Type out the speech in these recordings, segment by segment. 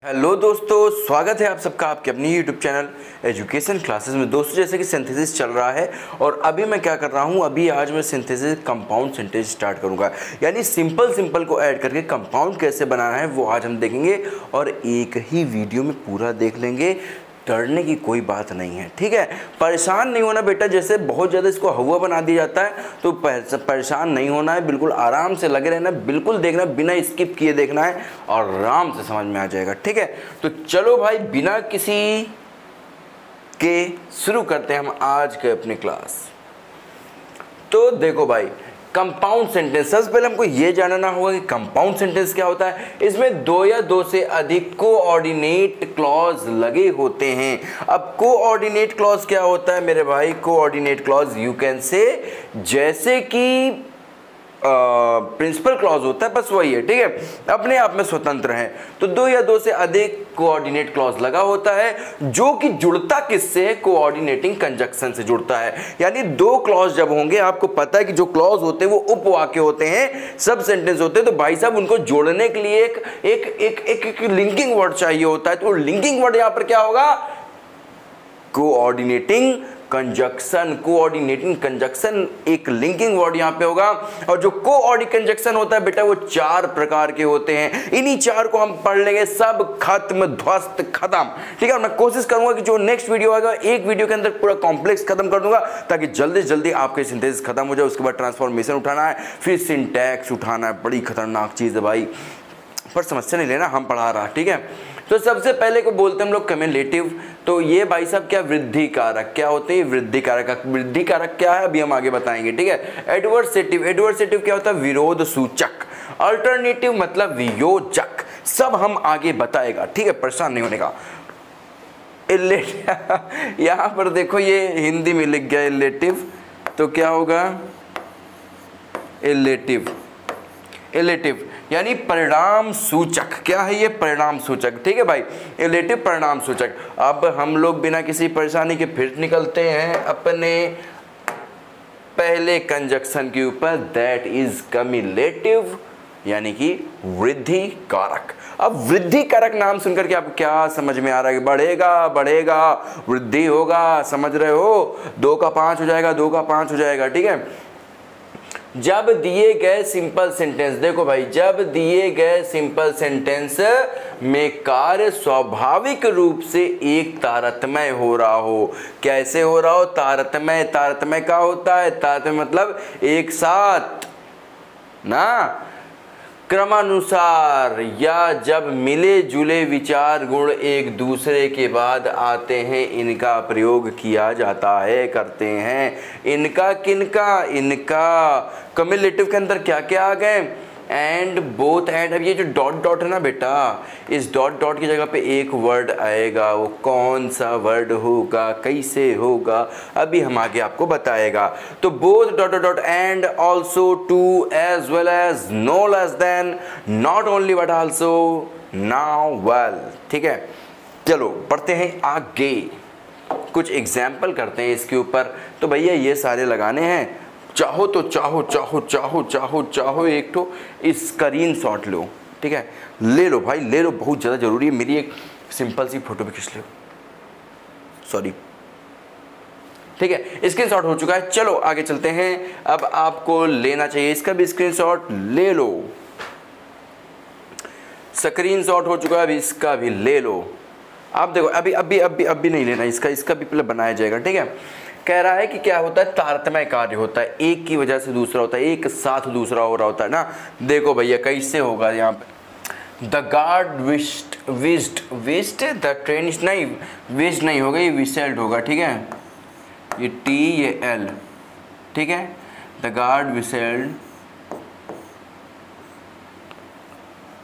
Hello दोस्तों, स्वागत है आप सबका आपके अपनी यूट्यूब चैनल एजुकेशन क्लासेस में। दोस्तों जैसे कि सिंथेसिस चल रहा है और अभी मैं क्या कर रहा हूँ, अभी आज मैं सिंथेसिस कंपाउंड सिंथेसिस स्टार्ट करूँगा। यानी सिंपल को ऐड करके कंपाउंड कैसे बनाना है वो आज हम देखेंगे और एक ही वीडियो में पूरा देख लेंगे। डरने की कोई बात नहीं है, ठीक है। परेशान नहीं होना बेटा, जैसे बहुत ज़्यादा इसको हवा बना दिया जाता है तो परेशान नहीं होना है। बिल्कुल आराम से लगे रहना, बिल्कुल देखना, बिना स्किप किए देखना है और आराम से समझ में आ जाएगा, ठीक है। तो चलो भाई बिना किसी के शुरू करते हैं हम आज के अपनी क्लास। तो देखो भाई, कंपाउंड सेंटेंस, सबसे पहले हमको ये जानना होगा कि कंपाउंड सेंटेंस क्या होता है। इसमें दो या दो से अधिक कोऑर्डिनेट क्लॉज लगे होते हैं। अब कोऑर्डिनेट क्लॉज क्या होता है मेरे भाई? Coordinate clause you can say जैसे कि प्रिंसिपल क्लॉज होता है, बस वही है, ठीक है। अपने आप में स्वतंत्र है। तो दो या दो से अधिक कोऑर्डिनेट क्लॉज लगा होता है जो कि जुड़ता किससे है? कोऑर्डिनेटिंग कंजक्शन से जुड़ता है। यानी दो क्लॉज जब होंगे, आपको पता है कि जो क्लॉज होते हैं वो उपवाक्य होते हैं, सब सेंटेंस होते हैं, तो भाई साहब उनको जोड़ने के लिए एक लिंकिंग वर्ड चाहिए होता है। तो लिंकिंग वर्ड यहां पर क्या होगा? Coordinating conjunction. कोऑर्डिनेटिंग कंजक्शन एक लिंकिंग वर्ड यहां पे होगा। और जो कोऑर्डिनेट कंजक्शन होता है बेटा, वो चार प्रकार के होते हैं। इन्हीं चार को हम पढ़ लेंगे, सब खत्म, ध्वस्त, खत्म, ठीक है। मैं कोशिश करूंगा कि जो नेक्स्ट वीडियो आएगा एक वीडियो के अंदर पूरा कॉम्प्लेक्स खत्म कर दूंगा, ताकि जल्दी से जल्दी आपके सिंथेसिस खत्म हो जाए। उसके बाद ट्रांसफॉर्मेशन उठाना है, फिर सिंटैक्स उठाना है। बड़ी खतरनाक चीज है भाई, पर समस्या नहीं लेना, हम पढ़ा रहा, ठीक है। तो सबसे पहले को बोलते हैं हम लोग कम्युलेटिव। तो ये भाई साहब क्या? वृद्धि कारक। क्या होते हैं? वृद्धि कारक। वृद्धि कारक क्या है अभी हम आगे बताएंगे, ठीक है। एडवर्सेटिव। एडवर्सेटिव क्या होता है? विरोध सूचक। अल्टरनेटिव मतलब वियोजक। सब हम आगे बताएगा, ठीक है, परेशान नहीं होने का। यहां पर देखो ये हिंदी में लिख गया इलेटिव, तो क्या होगा? इलेटिव। इलेटिव यानी परिणाम सूचक। क्या है ये? परिणाम सूचक, ठीक है भाई। इलेटिव परिणाम सूचक। अब हम लोग बिना किसी परेशानी के फिर निकलते हैं अपने पहले कंजक्शन के ऊपर, दैट इज कम्युलेटिव, यानी कि वृद्धि कारक। अब वृद्धि कारक नाम सुनकर के आपको क्या समझ में आ रहा है? बढ़ेगा, बढ़ेगा, वृद्धि होगा, समझ रहे हो? 2 का 5 हो जाएगा, 2 का 5 हो जाएगा, ठीक है। जब दिए गए सिंपल सेंटेंस, देखो भाई, जब दिए गए सिंपल सेंटेंस में कार्य स्वाभाविक रूप से एक तारतम्य हो रहा हो। कैसे हो रहा हो? तारतम्य। तारतम्य क्या होता है? तारतम्य मतलब एक साथ ना, क्रमानुसार, या जब मिले जुले विचार गुण एक दूसरे के बाद आते हैं, इनका प्रयोग किया जाता है, करते हैं। इनका किनका? इनका। कम्युलेटिव के अंदर क्या क्या आ गए? And, both, and. अब ये जो डॉट डॉट है ना बेटा, इस डॉट डॉट की जगह पे एक वर्ड आएगा। वो कौन सा वर्ड होगा, कैसे होगा, अभी हम आगे आपको बताएगा। तो both, dot dot, and, also, too, as well as, no less than, not only but also, now, well, ठीक है। चलो पढ़ते हैं आगे, कुछ एग्जाम्पल करते हैं इसके ऊपर। तो भैया ये सारे लगाने हैं, चाहो तो चाहो चाहो चाहो चाहो चाहो एक तो स्क्रीन शॉट लो, ठीक है। ले लो भाई, ले लो, बहुत ज़्यादा जरूरी है। मेरी एक सिंपल सी फोटो भी खींच लो, सॉरी, ठीक है। स्क्रीन शॉट हो चुका है। चलो आगे चलते हैं। अब आपको लेना चाहिए इसका भी स्क्रीन शॉट, ले लो। स्क्रीन शॉट हो चुका है, अभी इसका भी ले लो। आप देखो, अभी अभी अभी अभी नहीं लेना इसका भी पहले बनाया जाएगा, ठीक है। कह रहा है कि क्या होता है? तारतम्य कार्य होता है, एक की वजह से दूसरा होता है, एक साथ दूसरा हो रहा होता है ना। देखो भैया कैसे होगा यहाँ पे। The guard wished the train, नहीं विस्ड नहीं होगा, ये विसेल्ड होगा, ठीक है। ये टी, ये एल, ठीक है। The guard whistled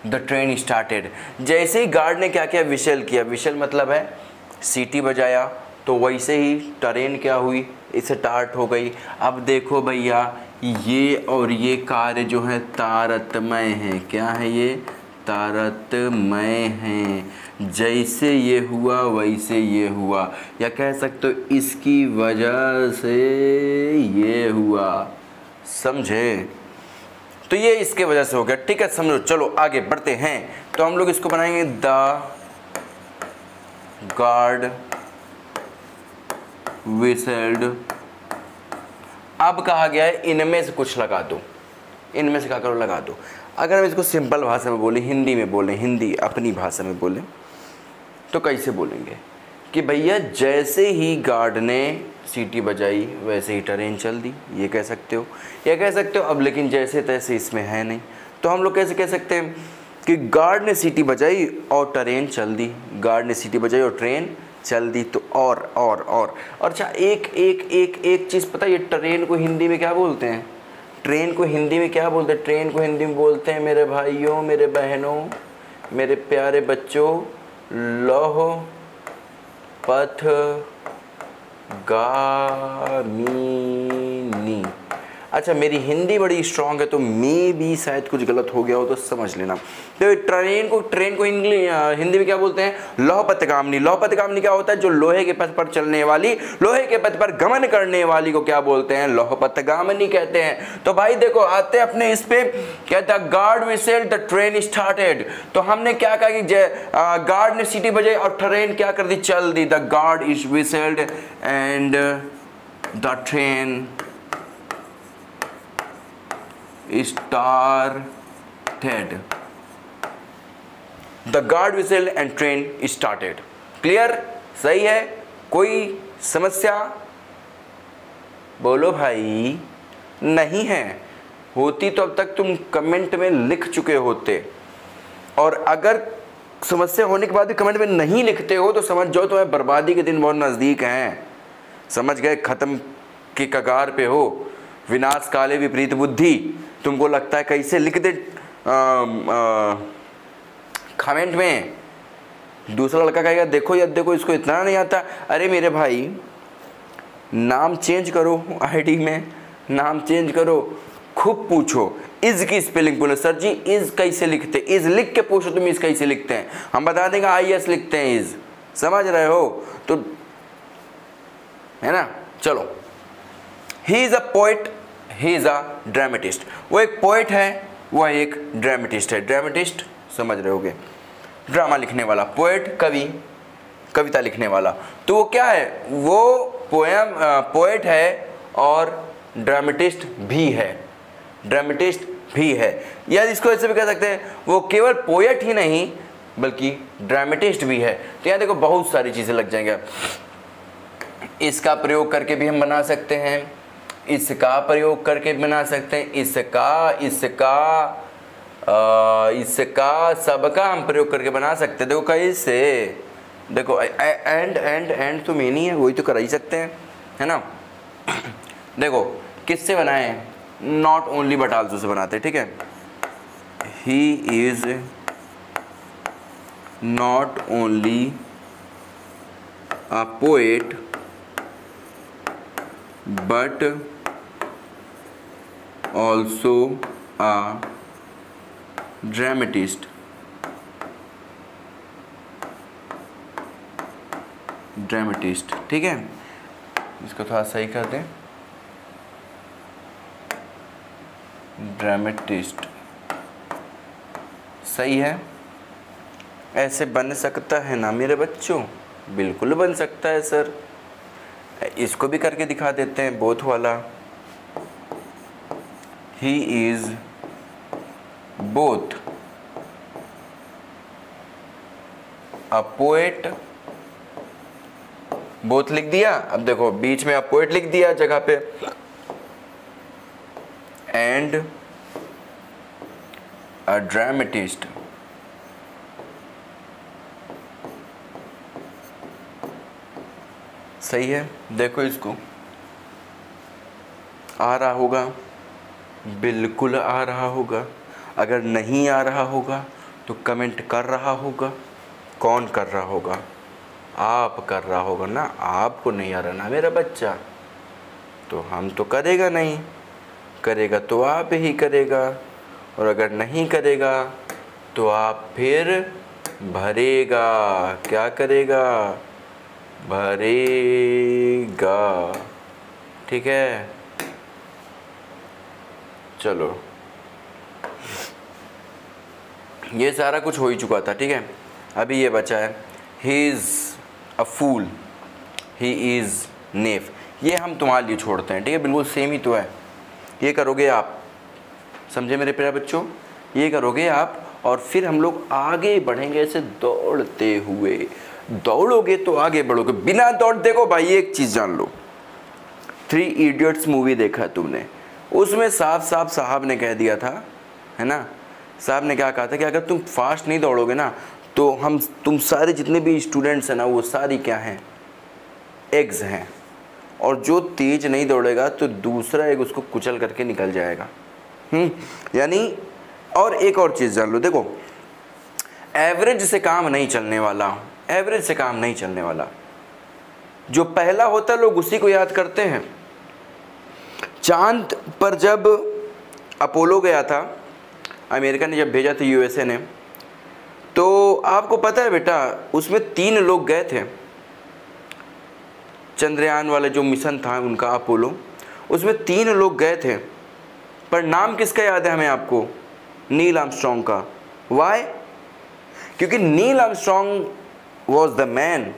the train started. जैसे ही गार्ड ने क्या किया? विशेल किया। विशेल मतलब है सीटी बजाया, तो वैसे ही ट्रेन क्या हुई? इसे स्टार्ट हो गई। अब देखो भैया, ये और ये कार्य जो है तारतम्य है। क्या है ये? तारतम्य है। जैसे ये हुआ वैसे ये हुआ, या कह सकते हो इसकी वजह से ये हुआ, समझे? तो ये इसके वजह से हो गया, ठीक है, समझो। चलो आगे बढ़ते हैं। तो हम लोग इसको बनाएंगे द गार्ड विसेल्ड। अब कहा गया है इनमें से कुछ लगा दो, इनमें से क्या करो लगा दो। अगर हम इसको सिंपल भाषा में बोलें, हिंदी में बोलें, हिंदी अपनी भाषा में बोलें, तो कैसे बोलेंगे कि भैया जैसे ही गार्ड ने सीटी बजाई वैसे ही ट्रेन चल दी, ये कह सकते हो, या कह सकते हो अब लेकिन जैसे तैसे इसमें है नहीं, तो हम लोग कैसे कह सकते हैं कि गार्ड ने सीटी बजाई और ट्रेन चल दी, गार्ड ने सीटी बजाई और ट्रेन चल दी। तो और अच्छा एक चीज़ पता है, ये ट्रेन को हिंदी में क्या बोलते हैं? ट्रेन को हिंदी में क्या बोलते हैं? ट्रेन को हिंदी में बोलते हैं मेरे भाइयों, मेरे बहनों, मेरे प्यारे बच्चों, लौह पथ गामिनी। अच्छा मेरी हिंदी बड़ी स्ट्रांग है तो मे भी शायद कुछ गलत हो गया हो तो समझ लेना। तो ट्रेन को हिंदी में क्या बोलते हैं? लौह पथगामिनी। लौह पथगामिनी क्या होता है? जो लोहे के पथ पर चलने वाली, लोहे के पथ पर गमन करने वाली को क्या बोलते हैं? लौह पथगामिनी कहते हैं। तो भाई देखो आते अपने इस पे, कहता guard whistled the train started. तो हमने क्या कहा कि गार्ड ने सीटी बजाई और ट्रेन क्या कर दी? चल दी। The guard is whistled and the train started. The guard whistled and train started. क्लियर? सही है? कोई समस्या? बोलो भाई। नहीं है, होती तो अब तक तुम कमेंट में लिख चुके होते, और अगर समस्या होने के बाद भी कमेंट में नहीं लिखते हो तो समझ जाओ तुम्हें बर्बादी के दिन बहुत नज़दीक हैं। समझ गए? ख़त्म की कगार पे हो, विनाश काले विपरीत बुद्धि। तुमको लगता है कैसे लिख दे कमेंट में, दूसरा लड़का कहेगा देखो यार देखो इसको इतना नहीं आता। अरे मेरे भाई नाम चेंज करो, आईडी में नाम चेंज करो, खूब पूछो इज की स्पेलिंग बोलो। सर जी इज कैसे लिखते? इज लिख के पूछो तुम इज कैसे लिखते हैं, हम बता देंगे IS लिखते हैं इज। समझ रहे हो? तो है ना। चलो, he is a poet, he is a dramatist. वो एक पोएट है, वह एक ड्रामेटिस्ट है। ड्रामेटिस्ट समझ रहे होगे, ड्रामा लिखने वाला, पोएट कवि, कविता लिखने वाला। तो वो क्या है? वो पोएट है और ड्रामेटिस्ट भी है, ड्रामेटिस्ट भी है। या इसको ऐसे भी कह सकते हैं वो केवल पोएट ही नहीं बल्कि ड्रामेटिस्ट भी है। तो यहाँ देखो बहुत सारी चीज़ें लग जाएंगे। इसका प्रयोग करके भी हम बना सकते हैं, इसका प्रयोग करके बना सकते हैं, इसका सबका हम प्रयोग करके बना सकते हैं। देखो कैसे, देखो एंड तो मेन ही है, वही तो कर ही सकते हैं, है ना। देखो किससे बनाए? Not only but also say बनाते हैं, ठीक है। He is not only a poet but also a dramatist। Dramatist, ठीक है। इसको थोड़ा सही कर दें, ड्रामेटिस्ट सही है। ऐसे बन सकता है ना मेरे बच्चों? बिल्कुल बन सकता है सर। इसको भी करके दिखा देते हैं, बोथ वाला। He is both a poet, both लिख दिया। अब देखो बीच में अ पोएट लिख दिया जगह पे, एंड अ ड्रामेटिस्ट। सही है। देखो इसको आ रहा होगा, बिल्कुल आ रहा होगा। अगर नहीं आ रहा होगा तो कमेंट कर रहा होगा। कौन कर रहा होगा? आप कर रहा होगा ना। आपको नहीं आ रहा ना मेरा बच्चा, तो हम तो करेगा नहीं, करेगा तो आप ही करेगा, और अगर नहीं करेगा तो आप फिर भरेगा। क्या करेगा? भरेगा, ठीक है। चलो ये सारा कुछ हो ही चुका था, ठीक है। अभी ये बचा है his a fool he is नेफ। ये हम तुम्हारे लिए छोड़ते हैं, ठीक है, बिल्कुल सेम ही तो है। ये करोगे आप, समझे मेरे प्यारे बच्चों, ये करोगे आप, और फिर हम लोग आगे बढ़ेंगे ऐसे दौड़ते हुए। दौड़ोगे तो आगे बढ़ोगे, बिना दौड़, देखो भाई एक चीज़ जान लो, 3 इडियट्स मूवी देखा तुमने, उसमें साफ साफ साहब ने कह दिया था, है ना, साहब ने क्या कहा था कि अगर तुम फास्ट नहीं दौड़ोगे ना तो तुम सारे जितने भी स्टूडेंट्स हैं ना वो सारी क्या हैं, एग्स हैं, और जो तेज नहीं दौड़ेगा तो दूसरा एग उसको कुचल करके निकल जाएगा। यानी, और एक और चीज़ जान लो, देखो एवरेज से काम नहीं चलने वाला, एवरेज से काम नहीं चलने वाला। जो पहला होता है लोग उसी को याद करते हैं। चांद पर जब अपोलो गया था, अमेरिका ने जब भेजा था यूएसए ने, तो आपको पता है बेटा उसमें 3 लोग गए थे, चंद्रयान वाले जो मिशन था उनका अपोलो, उसमें 3 लोग गए थे, पर नाम किसका याद है हमें आपको, नील आर्मस्ट्रॉन्ग का। वाई? क्योंकि Neil Armstrong was the man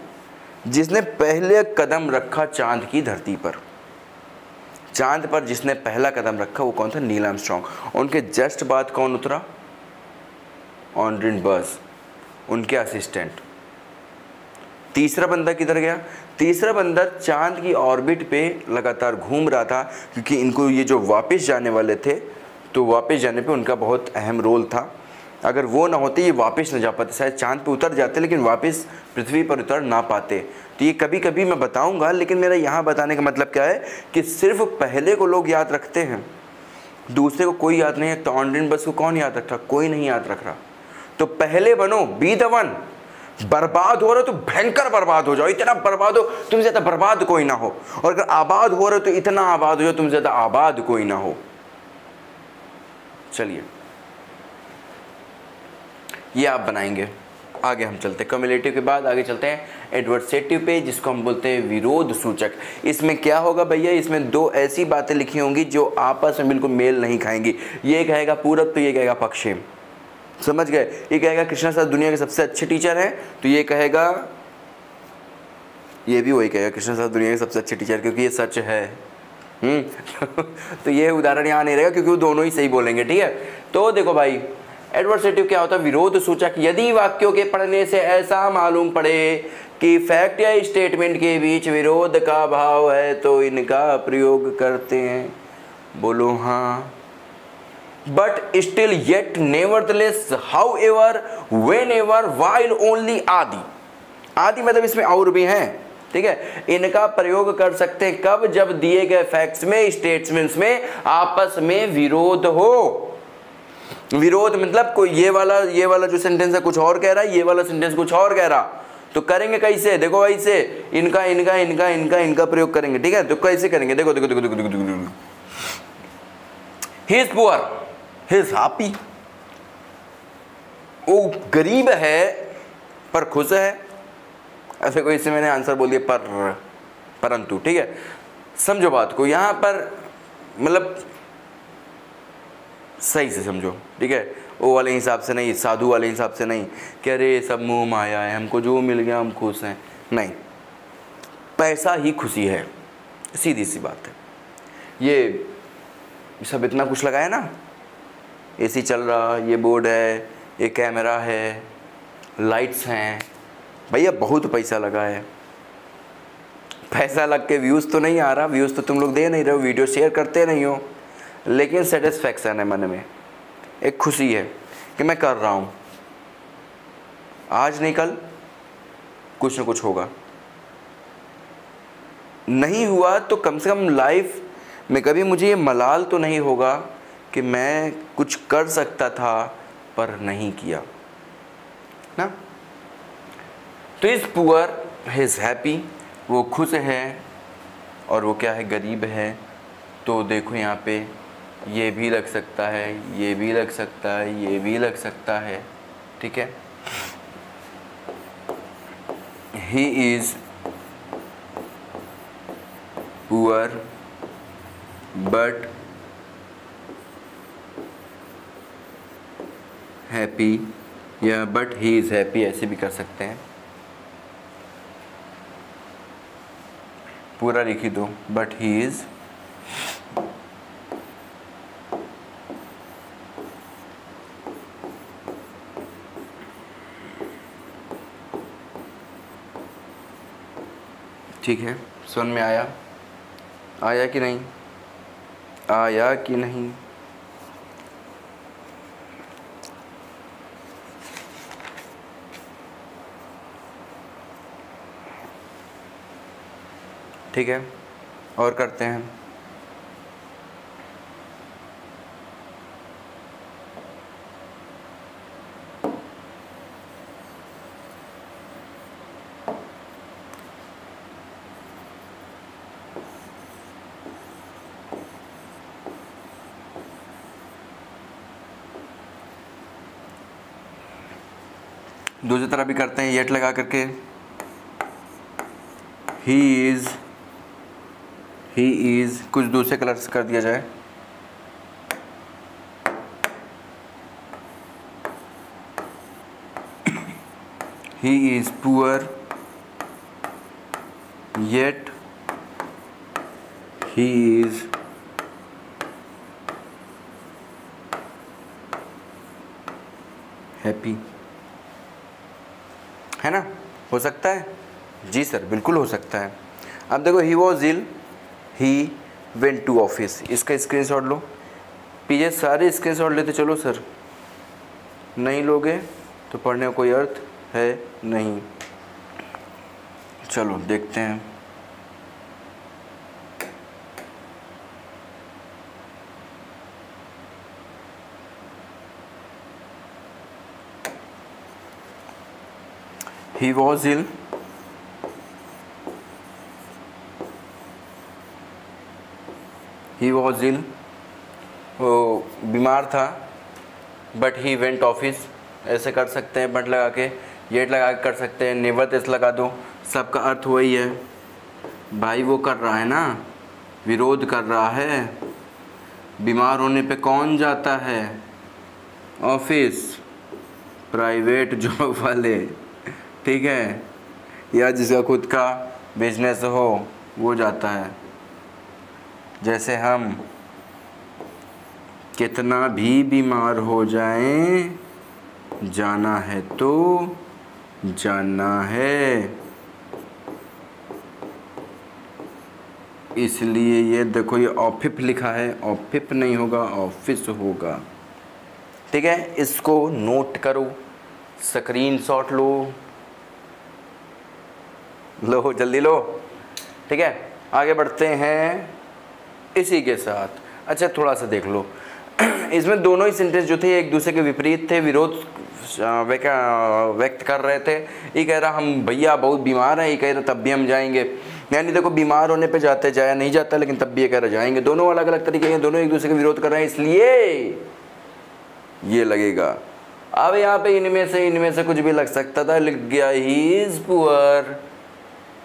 जिसने पहले कदम रखा चांद की धरती पर। चांद पर जिसने पहला कदम रखा वो कौन था, नील आर्मस्ट्रॉन्ग। उनके जस्ट बाद कौन उतरा, ऑल्ड्रिन बज़, उनके असिस्टेंट। तीसरा बंदा किधर गया, तीसरा बंदा चांद की ऑर्बिट पे लगातार घूम रहा था, क्योंकि इनको ये जो वापस जाने वाले थे तो वापस जाने पे उनका बहुत अहम रोल था। अगर वो ना होते ये वापस न जा पाते, शायद चांद पे उतर जाते लेकिन वापस पृथ्वी पर उतर ना पाते। तो ये कभी कभी मैं बताऊंगा, लेकिन मेरा यहाँ बताने का मतलब क्या है कि सिर्फ पहले को लोग याद रखते हैं, दूसरे को कोई याद नहीं रखता। ऑल्ड्रिन बज़ को कौन याद रख रहा, कोई नहीं याद रख रहा। तो पहले बनो, बी द वन। बर्बाद हो रहे हो तो भयंकर बर्बाद हो जाओ, इतना बर्बाद हो तुम ज्यादा बर्बाद कोई ना हो, और अगर आबाद हो रहे हो तो इतना आबाद हो जाओ तुम ज्यादा आबाद कोई ना हो। चलिए ये आप बनाएंगे। आगे हम चलते हैं, कम्युलेटिव के बाद आगे चलते हैं एडवर्सेटिव पे, जिसको हम बोलते हैं विरोध सूचक। इसमें क्या होगा भैया, इसमें 2 ऐसी बातें लिखी होंगी जो आपस में बिल्कुल मेल नहीं खाएंगी। ये कहेगा पूरब तो ये कहेगा पश्चिम, समझ गए। ये कहेगा कृष्णा सर दुनिया के सबसे अच्छे टीचर हैं, तो ये कहेगा, ये भी वही कहेगा कृष्णा सर दुनिया के सबसे अच्छे टीचर, क्योंकि ये सच है। तो ये उदाहरण यहाँ नहीं रहेगा क्योंकि वो दोनों ही सही बोलेंगे, ठीक है। तो देखो भाई एडवर्सेटिव क्या होता है, विरोध सूचक। यदि वाक्यों के पढ़ने से ऐसा मालूम पड़े कि फैक्ट या स्टेटमेंट के बीच विरोध का भाव है तो इनका प्रयोग करते हैं। बोलो हाँ। But still yet nevertheless however whenever while only आदि। आदि मतलब इसमें और भी हैं, ठीक है। इनका प्रयोग कर सकते हैं कब, जब दिए गए फैक्ट्स में, स्टेटमेंट्स में आपस में विरोध हो। विरोध मतलब कोई ये वाला जो सेंटेंस है कुछ और कह रहा है, ये वाला सेंटेंस कुछ और कह रहा, तो करेंगे कैसे, देखो भाई से इनका इनका इनका इनका इनका प्रयोग करेंगे, ठीक है। तो कैसे करेंगे, देखो देखो देखो देखो देखो देखो। He is poor, he is happy. वो गरीब है पर खुश है। ऐसे कोई, इससे मैंने आंसर बोल दिया परंतु, ठीक है। समझो बात को, यहाँ पर मतलब सही से समझो, ठीक है। वो वाले हिसाब से नहीं, साधु वाले हिसाब से नहीं कि अरे सब मोह माया है, हमको जो मिल गया हम खुश हैं, नहीं। पैसा ही खुशी है, सीधी सी बात है। ये सब इतना कुछ लगाया ना, एसी चल रहा, ये बोर्ड है, ये कैमरा है, लाइट्स हैं, भैया बहुत पैसा लगा है। पैसा लग के व्यूज़ तो नहीं आ रहा, व्यूज़ तो तुम लोग दे नहीं रहे हो, वीडियो शेयर करते नहीं हो, लेकिन सेटिस्फैक्शन है मन में, एक खुशी है कि मैं कर रहा हूँ, आज नहीं कल कुछ न कुछ होगा। नहीं हुआ तो कम से कम लाइफ में कभी मुझे ये मलाल तो नहीं होगा कि मैं कुछ कर सकता था पर नहीं किया ना। तो इस पुअर ही इज़ हैप्पी, वो खुश है, और वो क्या है, गरीब है। तो देखो यहाँ पे ये भी लग सकता है, ये भी लग सकता है, ये भी लग सकता है, ठीक है। He is poor but happy, या बट ही इज़ हैप्पी, ऐसे भी कर सकते हैं। पूरा लिख ही दो, बट ही इज ठीक है। समझ में आया? आया कि नहीं? आया कि नहीं? ठीक है, और करते हैं। दूसरी तरफ भी करते हैं, येट लगा करके। ही इज कुछ दूसरे कलर से कर दिया जाए। He is poor yet he is happy. है ना? हो सकता है? जी सर, बिल्कुल हो सकता है। अब देखो, he was ill, he went to office. इसका स्क्रीनशॉट लो। पीछे सारे स्क्रीनशॉट लेते चलो सर। नहीं लोगे तो पढ़ने का कोई अर्थ है नहीं। चलो देखते हैं। He was ill. He was ill. वो बीमार था। But he went office. ऐसे कर सकते हैं, बट लगा के, येट लगा के कर सकते हैं, नेवर एस लगा दो। सबका अर्थ वही है भाई। वो कर रहा है ना, विरोध कर रहा है। बीमार होने पे कौन जाता है? ऑफिस, प्राइवेट जॉब वाले। ठीक है, या जिसका खुद का बिजनेस हो वो जाता है। जैसे हम कितना भी बीमार हो जाएं, जाना है तो जाना है। इसलिए ये देखो, ये ऑफिस लिखा है, ऑफिस नहीं होगा, ऑफिस होगा। ठीक है, इसको नोट करो, स्क्रीनशॉट लो जल्दी लो। ठीक है, आगे बढ़ते हैं इसी के साथ। अच्छा, थोड़ा सा देख लो। इसमें दोनों ही सेंटेंस जो थे एक दूसरे के विपरीत थे, विरोध व्यक्त कर रहे थे। ये कह रहा हम भैया बहुत बीमार हैं, ये कह रहा तब भी हम जाएंगे। यानी देखो, बीमार होने पे जाते, जाया नहीं जाता, लेकिन तब भी ये कह रहा जाएंगे। दोनों अलग अलग तरीके के, दोनों एक दूसरे के विरोध कर रहे हैं, इसलिए ये लगेगा। अब यहाँ पे इनमें से कुछ भी लग सकता था, लिख गया he is poor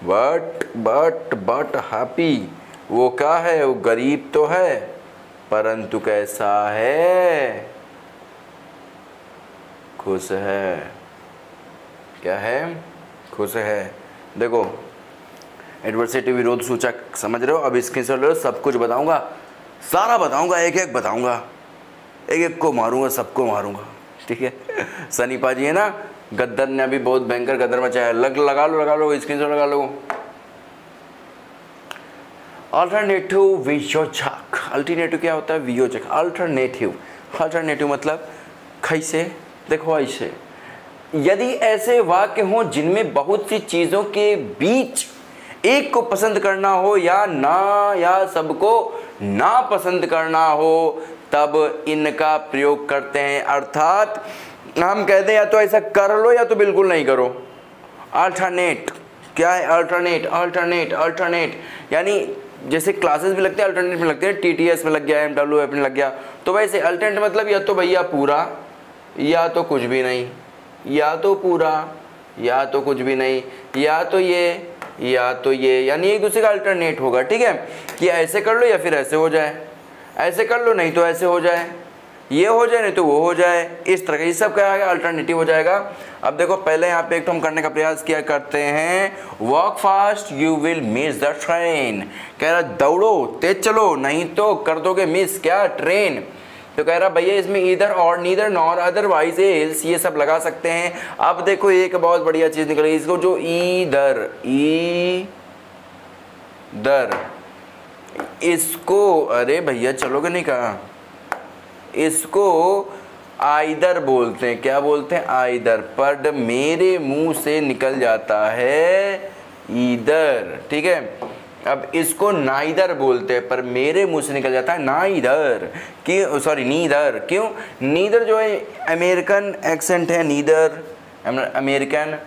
but happy. वो क्या है? वो गरीब तो है, परंतु कैसा है? खुश है। क्या है? खुश है। देखो, एडवर्सिटी विरोध सूचक समझ रहे हो? अब इसके से सब कुछ बताऊंगा, सारा बताऊंगा, एक एक बताऊंगा, एक एक को मारूंगा, सबको मारूंगा। ठीक है, सनी पाजी है ना, गद्दर ने अभी बहुत भयंकर गद्दर मचाया। लगा लो स्क्रीनशॉट लगा लो। अल्टरनेटिव वियोजक। अल्टरनेटिव क्या होता है? वियोजक। अल्टरनेटिव मतलब कैसे? देखो ऐसे, यदि ऐसे वाक्य हों जिनमें बहुत सी चीज़ों के बीच एक को पसंद करना हो या सबको ना पसंद करना हो, तब इनका प्रयोग करते हैं। अर्थात हम कहते हैं या तो ऐसा कर लो या तो बिल्कुल नहीं करो। अल्टरनेट क्या है? अल्टरनेट यानी जैसे क्लासेस भी लगते हैं, अल्टरनेट में लगते हैं, TTS में लग गया, MWF में लग गया। तो वैसे अल्टरनेट मतलब या तो भैया पूरा या तो कुछ भी नहीं, या तो पूरा या तो कुछ भी नहीं, या तो ये, यानी एक दूसरे का अल्टरनेट होगा। ठीक है, कि ऐसे कर लो या फिर ऐसे हो जाए, ऐसे कर लो नहीं तो ऐसे हो जाए, ये हो जाए नहीं तो वो हो जाए, इस तरह का ये सब क्या है अल्टरनेटिव हो जाएगा। अब देखो पहले यहाँ पे एक तो हम करने का प्रयास किया करते हैं, walk fast you will miss the train. कह रहा दौड़ो तेज चलो नहीं तो कर दोगे मिस क्या ट्रेन। तो कह रहा भैया इसमें इधर और नीदर नॉर अदरवाइज एल्स ये सब लगा सकते हैं। अब देखो एक बहुत बढ़िया चीज निकली, इसको जो ईदर इसको, अरे भैया चलोगे नहीं कहा, इसको आइदर बोलते हैं। क्या बोलते हैं? आइदर। पर मेरे मुंह से निकल जाता है ईदर, ठीक है। अब इसको नाइदर बोलते हैं पर मेरे मुंह से निकल जाता है नाइदर। क्यों? Sorry neither. क्यों? नीदर जो है अमेरिकन एक्सेंट है, नीदर अमेरिकन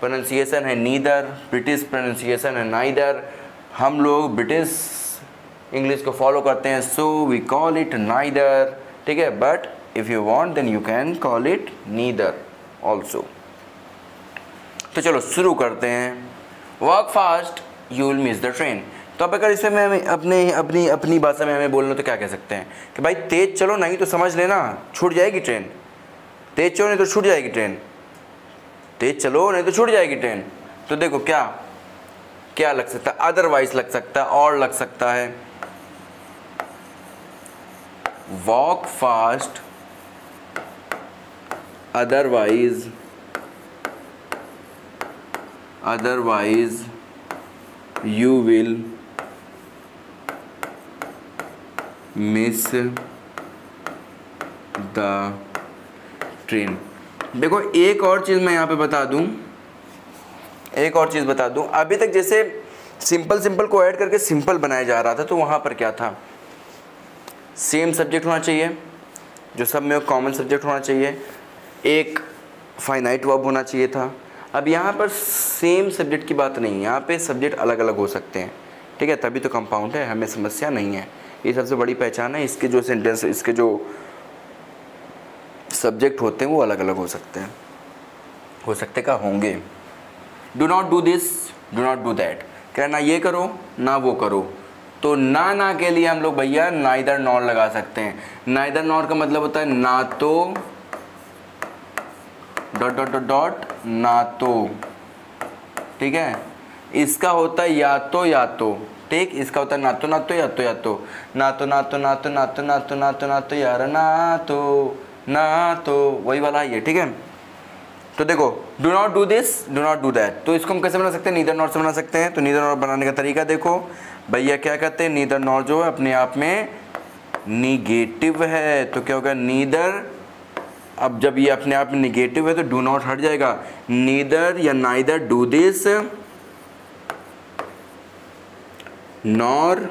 प्रोनाउंसिएशन है नीदर, ब्रिटिश प्रोनाउंसिएशन है नाइदर। हम लोग ब्रिटिश इंग्लिश को फॉलो करते हैं, so we call it neither, ठीक है। But if you want then you can call it neither also. तो चलो शुरू करते हैं। Walk fast you will miss the train. तो अब अगर इसमें मैं अपनी भाषा में हमें बोलना तो क्या कह सकते हैं कि भाई तेज चलो नहीं तो समझ लेना छूट जाएगी ट्रेन। तेज चलो नहीं तो छूट जाएगी ट्रेन। तेज चलो नहीं तो छूट जाएगी ट्रेन। तो देखो क्या क्या लग सकता है, अदरवाइज लग सकता है, और लग सकता है walk fast otherwise you will miss the train. देखो एक और चीज़ मैं यहाँ पे बता दूँ, अभी तक जैसे सिंपल को ऐड करके सिंपल बनाया जा रहा था, तो वहाँ पर क्या था, सेम सब्जेक्ट होना चाहिए, जो सब में कॉमन सब्जेक्ट होना चाहिए, एक फाइनाइट वर्ब होना चाहिए था। अब यहाँ पर सेम सब्जेक्ट की बात नहीं है, यहाँ पे सब्जेक्ट अलग अलग हो सकते हैं, ठीक है, तभी तो कंपाउंड है, हमें समस्या नहीं है। ये सबसे बड़ी पहचान है, इसके जो सेंटेंस, इसके जो सब्जेक्ट होते हैं वो अलग अलग हो सकते हैं, हो सकते का होंगे। Do not do this, do not do that, क्या ना ये करो ना वो करो। तो ना के लिए हम लोग भैया नाइदर नॉर लगा सकते हैं। नाइदर नॉर का मतलब होता है ना तो डॉट ना तो, ठीक है। इसका होता है या तो, ठीक। इसका होता है ना तो यार ना तो वही वाला ये, ठीक है। तो देखो do not do this, do not do that, तो इसको हम कैसे बना सकते हैं, नीदर नॉर से बना सकते हैं। तो नीदर नॉर बनाने का तरीका देखो भैया, क्या कहते हैं, नीदर नॉर जो है अपने आप में निगेटिव है, तो क्या होगा नीदर। अब जब ये अपने आप में निगेटिव है तो डू नॉट हट जाएगा, नीदर या neither do this nor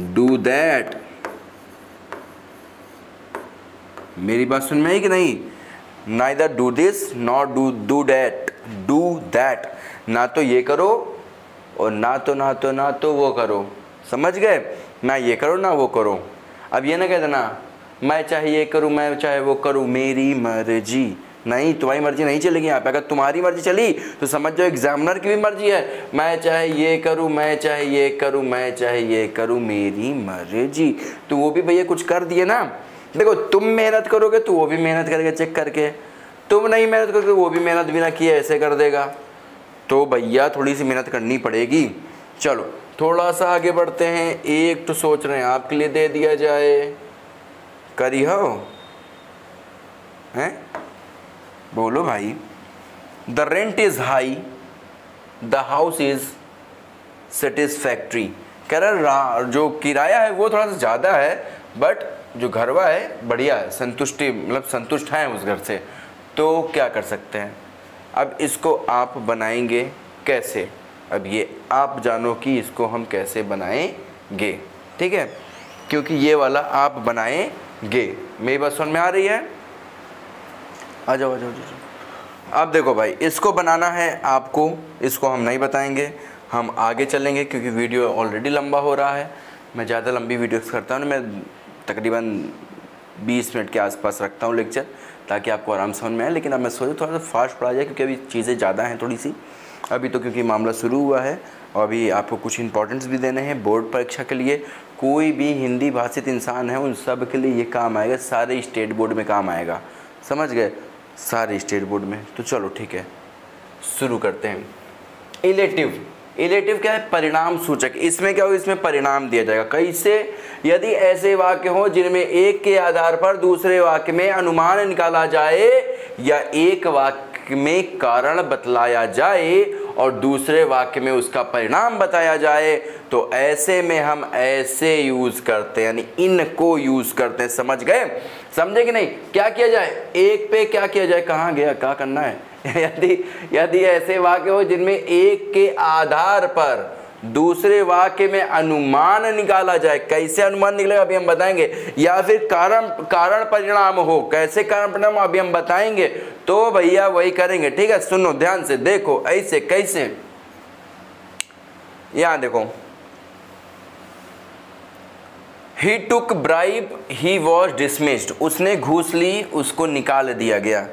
do that. मेरी बात सुन में आई कि नहीं? Neither do this not do that, ना तो ये करो और ना तो वो करो, समझ गए? ना ये करो ना वो करो। अब ये ना कह देना मैं चाहे ये करूँ मैं चाहे वो करूँ मेरी मर्जी, नहीं, तुम्हारी मर्जी नहीं चलेगी यहाँ पे। अगर तुम्हारी मर्जी चली तो समझ जाओ एग्जामिनर की भी मर्जी है, मैं चाहे ये करूँ मैं चाहे ये करूँ मैं चाहे ये करूँ मेरी मर्जी। तो वो भी भैया कुछ कर दिए ना। देखो तुम मेहनत करोगे तो वो भी मेहनत करेगा चेक करके, तुम नहीं मेहनत करोगे वो भी मेहनत बिना किए ऐसे कर देगा। तो भैया थोड़ी सी मेहनत करनी पड़ेगी। चलो थोड़ा सा आगे बढ़ते हैं। एक तो सोच रहे हैं आपके लिए दे दिया जाए, करी हो हैं? बोलो भाई। The rent is high, the house is satisfactory. कह रहा जो किराया है वो थोड़ा सा ज़्यादा है बट जो घरवा है बढ़िया है, संतुष्टि मतलब संतुष्ट हैं उस घर से। तो क्या कर सकते हैं, अब इसको आप बनाएंगे कैसे? अब ये आप जानो कि इसको हम कैसे बनाएंगे, ठीक है, क्योंकि ये वाला आप बनाएंगे। मेरी बात समझ में आ रही है? आ जाओ। अब देखो भाई, इसको बनाना है आपको, इसको हम नहीं बताएंगे, हम आगे चलेंगे क्योंकि वीडियो ऑलरेडी लंबा हो रहा है। मैं ज़्यादा लंबी वीडियोस करता हूँ, मैं तकरीबन 20 मिनट के आसपास रखता हूँ लेक्चर, ताकि आपको आराम समझ में आए। लेकिन अब मैं सोचा थोड़ा सा फास्ट पढ़ा जाए क्योंकि अभी चीज़ें ज़्यादा हैं थोड़ी सी अभी तो, क्योंकि मामला शुरू हुआ है और अभी आपको कुछ इंपॉर्टेंट्स भी देने हैं बोर्ड परीक्षा के लिए, कोई भी हिंदी भाषित इंसान है उन सब के लिए ये काम आएगा, सारे स्टेट बोर्ड में काम आएगा, समझ गए, सारे स्टेट बोर्ड में। तो चलो ठीक है, शुरू करते हैं। इलेटिव, इलेटिव क्या है? परिणाम सूचक। इसमें क्या हो, इसमें परिणाम दिया जाएगा। कैसे? यदि ऐसे वाक्य हो जिनमें एक के आधार पर दूसरे वाक्य में अनुमान निकाला जाए या एक वाक्य में कारण बतलाया जाए और दूसरे वाक्य में उसका परिणाम बताया जाए, तो ऐसे में हम ऐसे यूज करते हैं, यानी इनको यूज करते हैं। समझ गए? समझे कि नहीं? क्या किया जाए? एक पे क्या किया जाए? कहाँ गया, क्या करना है? यदि ऐसे वाक्य हो जिनमें एक के आधार पर दूसरे वाक्य में अनुमान निकाला जाए। कैसे अनुमान निकलेगा अभी हम बताएंगे। या फिर कारण परिणाम हो। कैसे कारण परिणाम अभी हम बताएंगे। तो भैया वही करेंगे, ठीक है? सुनो ध्यान से, देखो ऐसे कैसे। यहां देखो, ही took bribe he was dismissed. उसने घूस ली, उसको निकाल दिया गया।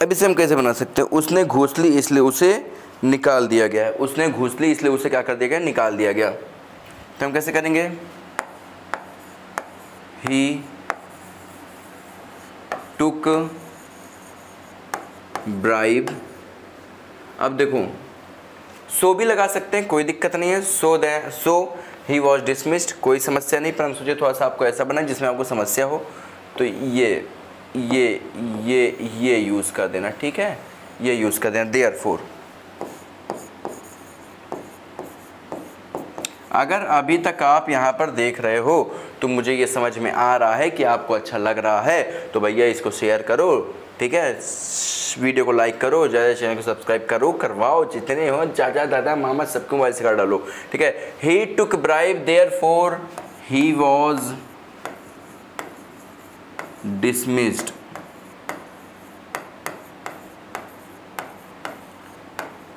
अब इसे हम कैसे बना सकते हैं? उसने घूस ली इसलिए उसे निकाल दिया गया। उसने घूस ली इसलिए उसे क्या कर दिया गया? निकाल दिया गया। तो हम कैसे करेंगे? ही टुक ब्राइब। अब देखो, सो भी लगा सकते हैं, कोई दिक्कत नहीं है। सो ही वॉज डिसमिस्ड, कोई समस्या नहीं, पर हम सोचे थोड़ा सा आपको ऐसा बनाए जिसमें आपको समस्या हो। तो ये यूज़ कर देना, ठीक है? ये यूज़ कर देना। देयरफॉर, अगर अभी तक आप यहाँ पर देख रहे हो तो मुझे ये समझ में आ रहा है कि आपको अच्छा लग रहा है, तो भैया इसको शेयर करो, ठीक है? वीडियो को लाइक करो, ज़्यादा चैनल को सब्सक्राइब करो, करवाओ, जितने हो चाचा दादा मामा सबको मोबाइल से कर डालो, ठीक है? He took bribe therefore he was dismissed.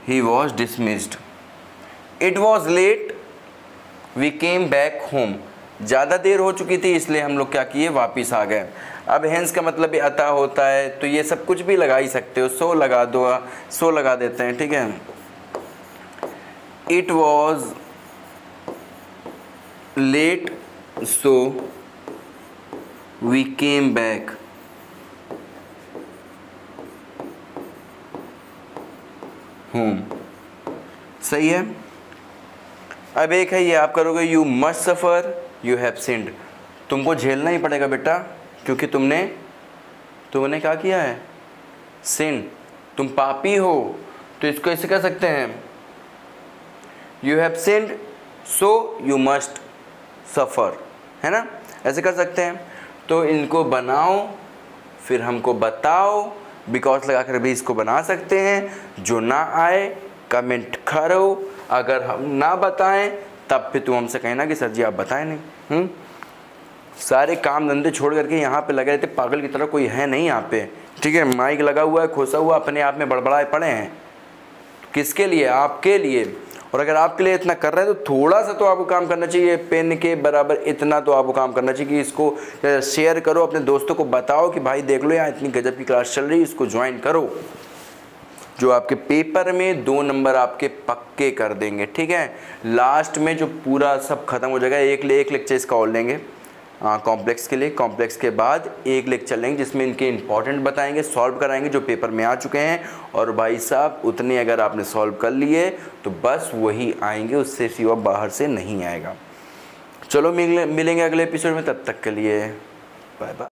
He was dismissed. It was late. We came back home. ज़्यादा देर हो चुकी थी इसलिए हम लोग क्या किए? वापिस आ गए। अब हेंस का मतलब भी अतः होता है, तो ये सब कुछ भी लगा ही सकते हो। सो लगा दो, सो लगा देते हैं, ठीक है? It was late, so we came back. सही है। अब एक है ये आप करोगे, you must suffer you have सिंड। तुमको झेलना ही पड़ेगा बेटा, क्योंकि तुमने क्या किया है? सिन, तुम पापी हो। तो इसको ऐसे कर सकते हैं, you have sinned so you must suffer, है ना? ऐसे कर सकते हैं। तो इनको बनाओ, फिर हमको बताओ, बिकॉज लगा कर भी इसको बना सकते हैं। जो ना आए कमेंट करो, अगर हम ना बताएं तब फिर तुम हमसे कहना कि सर जी आप बताएं नहीं। सारे काम धंधे छोड़ करके यहाँ पे लगे रहते पागल की तरह, कोई है नहीं यहाँ पे, ठीक है? माइक लगा हुआ है, खोसा हुआ, अपने आप में बड़बड़ाए पड़े हैं। किसके लिए? आपके लिए। और अगर आपके लिए इतना कर रहे हैं तो थोड़ा सा तो आपको काम करना चाहिए, पेन के बराबर इतना तो आपको काम करना चाहिए कि इसको शेयर करो, अपने दोस्तों को बताओ कि भाई देख लो यहाँ इतनी गजब की क्लास चल रही है, इसको ज्वाइन करो। जो आपके पेपर में 2 नंबर आपके पक्के कर देंगे, ठीक है? लास्ट में जो पूरा सब खत्म हो जाएगा, एक लेक्चर इसका और लेंगे कॉम्प्लेक्स के लिए। कॉम्प्लेक्स के बाद एक लेक्चर लेंगे जिसमें इनके इंपॉर्टेंट बताएंगे, सॉल्व कराएंगे जो पेपर में आ चुके हैं। और भाई साहब उतने अगर आपने सॉल्व कर लिए तो बस वही आएंगे, उससे सिवा बाहर से नहीं आएगा। चलो मिलेंगे अगले एपिसोड में, तब तक के लिए बाय बाय।